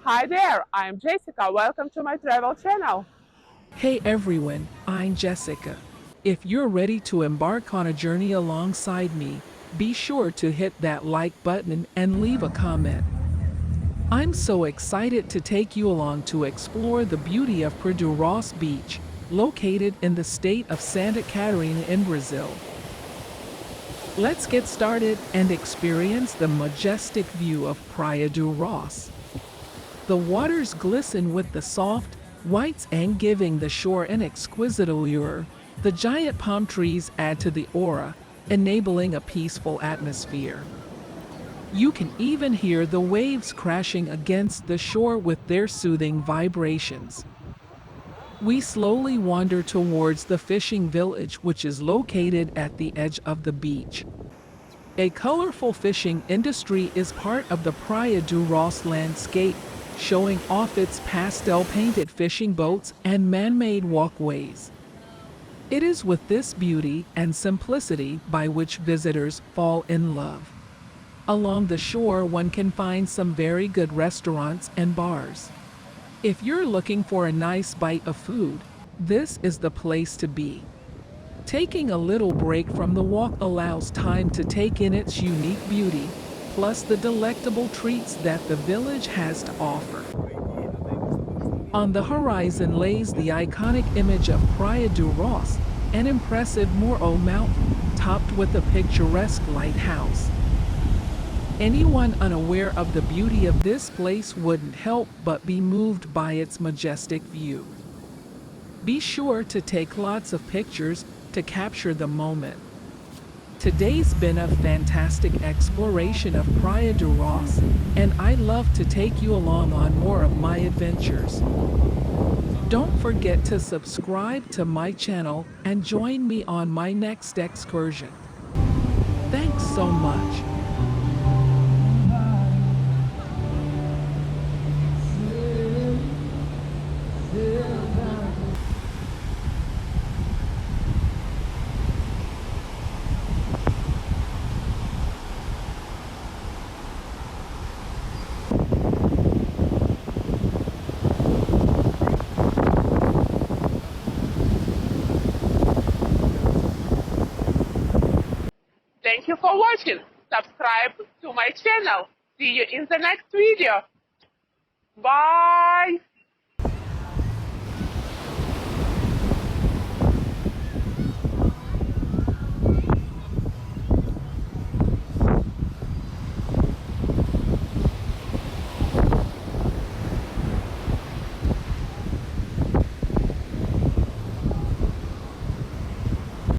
Hi there, I'm Jessica. Welcome to my travel channel. Hey everyone, I'm Jessica. If you're ready to embark on a journey alongside me, be sure to hit that like button and leave a comment. I'm so excited to take you along to explore the beauty of Ross Beach, located in the state of Santa Catarina in Brazil. Let's get started and experience the majestic view of Praia do Ross. The waters glisten with the soft, white sand giving the shore an exquisite allure. The giant palm trees add to the aura, enabling a peaceful atmosphere. You can even hear the waves crashing against the shore with their soothing vibrations. We slowly wander towards the fishing village, which is located at the edge of the beach. A colorful fishing industry is part of the Praia do Ross landscape, showing off its pastel-painted fishing boats and man-made walkways. It is with this beauty and simplicity by which visitors fall in love. Along the shore, one can find some very good restaurants and bars. If you're looking for a nice bite of food, this is the place to be. Taking a little break from the walk allows time to take in its unique beauty, plus the delectable treats that the village has to offer. On the horizon lays the iconic image of Praia do Ross, an impressive Morro mountain, topped with a picturesque lighthouse. Anyone unaware of the beauty of this place wouldn't help but be moved by its majestic view. Be sure to take lots of pictures to capture the moment. Today's been a fantastic exploration of Praia do Ross, and I'd love to take you along on more of my adventures. Don't forget to subscribe to my channel and join me on my next excursion. Thanks so much. Thank you for watching. Subscribe to my channel. See you in the next video. Bye.